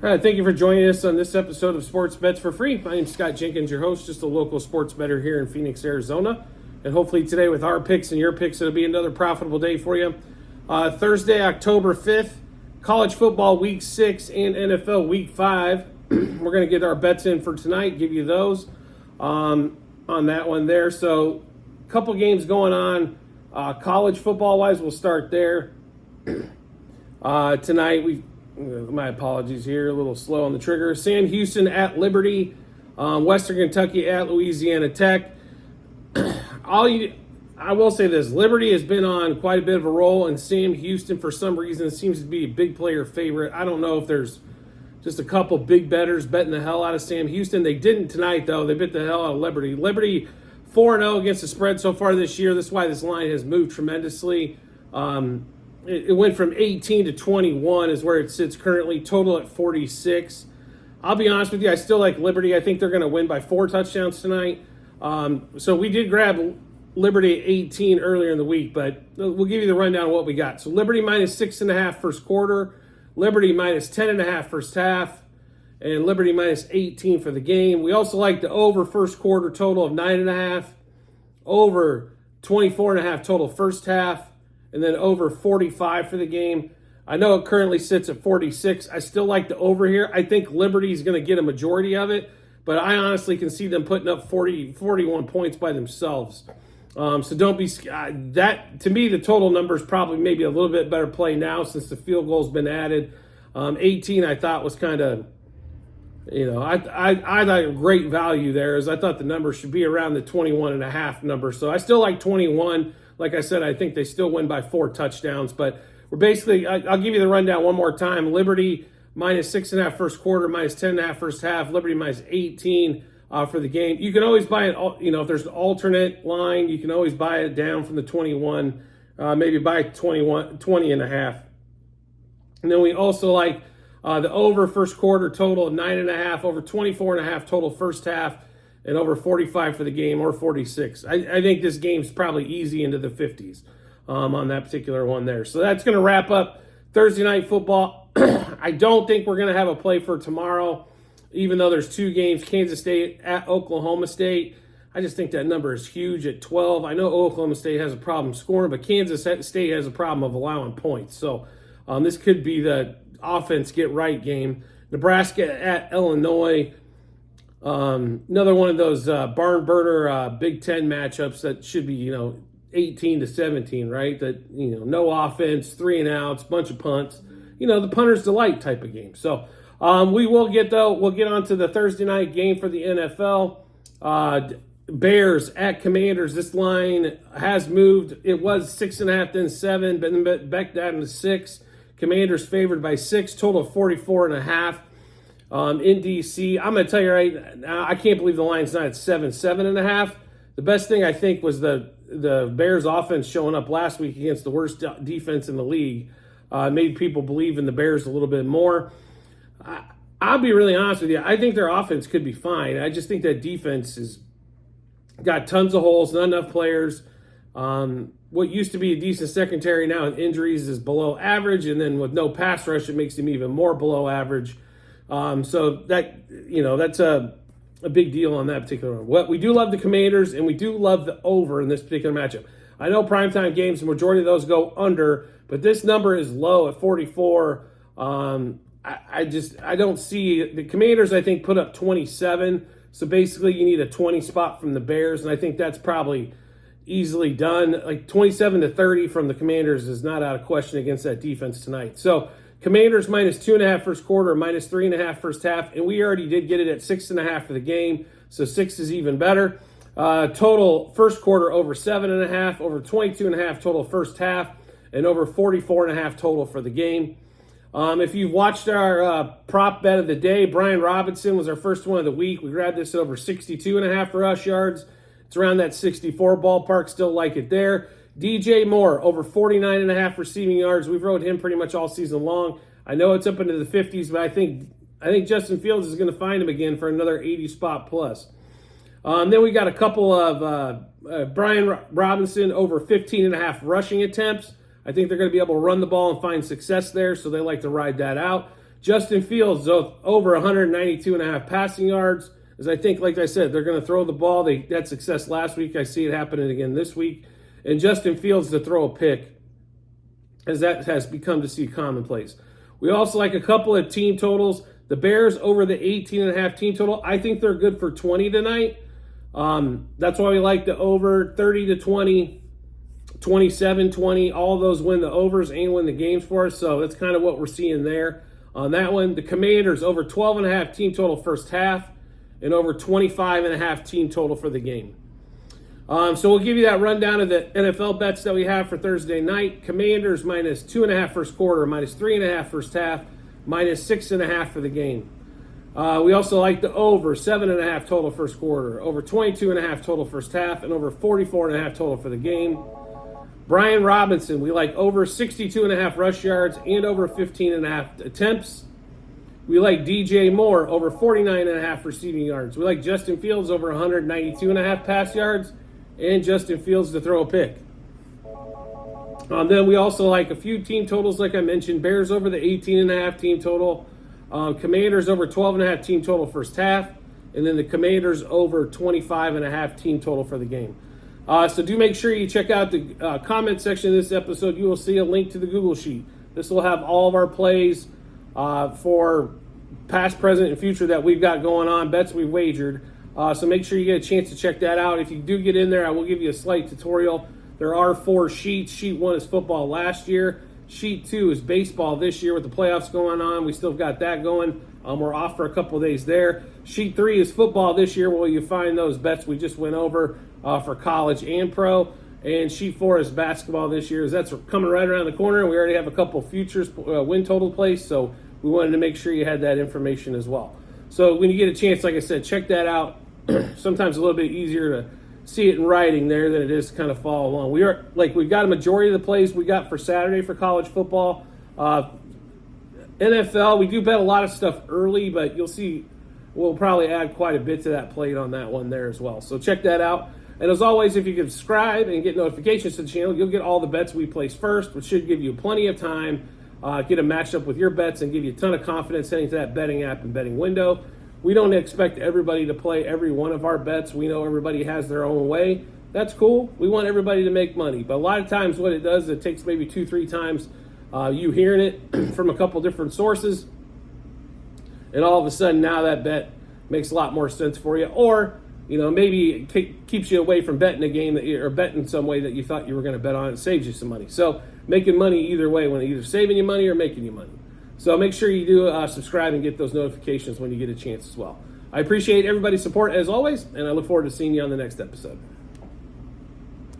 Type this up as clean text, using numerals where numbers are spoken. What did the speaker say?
All right, thank you for joining us on this episode of Sports Bets for Free. My name is Scott Jenkins, your host, just a local sports bettor here in Phoenix, Arizona. And hopefully today with our picks and your picks, it'll be another profitable day for you. Thursday, October 5th, college football week 6 and NFL week 5. We're going to get our bets in for tonight, give you those on that one there. So a couple games going on. College football-wise, we'll start there. Tonight, my apologies here, a little slow on the trigger. Sam Houston at Liberty, Western Kentucky at Louisiana Tech. I will say this, Liberty has been on quite a bit of a roll, and Sam Houston, for some reason, seems to be a big player favorite. I don't know if there's just a couple big bettors betting the hell out of Sam Houston. They didn't tonight, though. They bet the hell out of Liberty. Liberty 4-0 against the spread so far this year. That's why this line has moved tremendously. It went from 18 to 21 is where it sits currently, total at 46. I'll be honest with you, I still like Liberty. I think they're going to win by 4 touchdowns tonight. So we did grab Liberty at 18 earlier in the week, but we'll give you the rundown of what we got. So Liberty minus 6.5 first quarter, Liberty minus 10.5 first half, and Liberty minus 18 for the game. We also like the over first quarter total of 9.5, over 24.5 total first half, and then over 45 for the game. I know it currently sits at 46. I still like the over here. I think Liberty's going to get a majority of it, but I honestly can see them putting up 41 points by themselves. So don't be that. To me, the total number is probably maybe a little bit better play now since the field goal's been added. 18 I thought was kind of, I thought a great value there, as I thought the number should be around the 21.5 number. So I still like 21. Like I said, I think they still win by 4 touchdowns. But we're basically, I'll give you the rundown one more time. Liberty minus 6.5 first quarter, minus 10.5 first half. Liberty minus 18 for the game. You can always buy it, if there's an alternate line, you can always buy it down from the 21, maybe buy 20.5. And then we also like the over first quarter total of 9.5, over 24.5 total first half, and over 45 for the game, or 46. I think this game's probably easy into the 50s on that particular one there. So that's going to wrap up Thursday night football. I don't think we're going to have a play for tomorrow, even though there's 2 games, Kansas State at Oklahoma State. I just think that number is huge at 12. I know Oklahoma State has a problem scoring, but Kansas State has a problem of allowing points. So this could be the offense get right game. Nebraska at Illinois. Another one of those barn burner Big Ten matchups that should be, 18 to 17, right? That, no offense, 3 and outs, bunch of punts, the punter's delight type of game. So we'll get on to the Thursday night game for the NFL. Bears at Commanders. This line has moved. It was 6.5, then 7, but then back down to 6. Commanders favored by 6, total of 44.5. In DC, I'm going to tell you right now, I can't believe the line's not at 7.5. The best thing I think was the Bears offense showing up last week against the worst defense in the league. Made people believe in the Bears a little bit more. I'll be really honest with you. I think their offense could be fine. I just think that defense has got tons of holes, not enough players. What used to be a decent secondary now with injuries is below average, and then with no pass rush, it makes them even more below average. So that, that's a big deal on that particular one. What we do love the Commanders, and we do love the over in this particular matchup. I know primetime games, the majority of those go under, but this number is low at 44. I don't see the Commanders. I think put up 27. So basically, you need a 20 spot from the Bears, and I think that's probably easily done. Like 27 to 30 from the Commanders is not out of question against that defense tonight. So Commanders minus 2.5 first quarter, minus 3.5 first half, and we already did get it at 6.5 for the game, so 6 is even better. Total first quarter over 7.5, over 22.5 total first half, and over 44.5 total for the game. If you've watched our prop bet of the day, Brian Robinson was our first one of the week. We grabbed this at over 62.5 rush yards. It's around that 64 ballpark. Still like it there. DJ Moore, over 49.5 receiving yards. We've rode him pretty much all season long. I know it's up into the 50s, but I think Justin Fields is going to find him again for another 80 spot plus. Then we got a couple of Brian Robinson, over 15.5 rushing attempts. I think they're going to be able to run the ball and find success there, so they like to ride that out. Justin Fields over 192.5 passing yards. As I think, like I said, they're going to throw the ball. They had success last week. I see it happening again this week. And Justin Fields to throw a pick, as that has become to see commonplace. We also like a couple of team totals. The Bears over the 18.5 team total. I think they're good for 20 tonight. That's why we like the over 30 to 20, 27, 20. All of those win the overs and win the games for us. So that's kind of what we're seeing there. On that one, the Commanders over 12.5 team total first half and over 25.5 team total for the game. So we'll give you that rundown of the NFL bets that we have for Thursday night. Commanders minus 2.5 first quarter, minus 3.5 first half, minus 6.5 for the game. We also like the over 7.5 total first quarter, over 22.5 total first half, and over 44.5 total for the game. Brian Robinson, we like over 62.5 rush yards and over 15.5 attempts. We like DJ Moore over 49.5 receiving yards. We like Justin Fields over 192.5 pass yards and Justin Fields to throw a pick. Then we also like a few team totals, like I mentioned. Bears over the 18.5 team total. Commanders over 12.5 team total first half. And then the Commanders over 25.5 team total for the game. So do make sure you check out the comment section of this episode. You will see a link to the Google Sheet. This will have all of our plays for past, present, and future that we've got going on, bets we've wagered. So make sure you get a chance to check that out. If you do get in there, I will give you a slight tutorial. There are 4 sheets. Sheet 1 is football last year. Sheet 2 is baseball this year with the playoffs going on. We still got that going. We're off for a couple of days there. Sheet 3 is football this year, where you find those bets we just went over for college and pro. And sheet 4 is basketball this year. That's coming right around the corner. We already have a couple futures win total placed, so we wanted to make sure you had that information as well. So when you get a chance, like I said, check that out. Sometimes a little bit easier to see it in writing there than it is to kind of follow along. We've got a majority of the plays we got for Saturday for college football. NFL, we do bet a lot of stuff early, but you'll see we'll probably add quite a bit to that plate on that one there as well. So check that out. And as always, if you can subscribe and get notifications to the channel, you'll get all the bets we place first, which should give you plenty of time, get a matchup with your bets, and give you a ton of confidence heading to that betting app and betting window. We don't expect everybody to play every one of our bets. We know everybody has their own way. That's cool. We want everybody to make money. But a lot of times what it does, it takes maybe 2-3 times you hearing it from a couple different sources. And all of a sudden now that bet makes a lot more sense for you. Or, maybe it keeps you away from betting a game or betting some way that you thought you were going to bet on. It saves you some money. So making money either way, when either saving you money or making you money. So make sure you do subscribe and get those notifications when you get a chance as well. I appreciate everybody's support as always, and I look forward to seeing you on the next episode.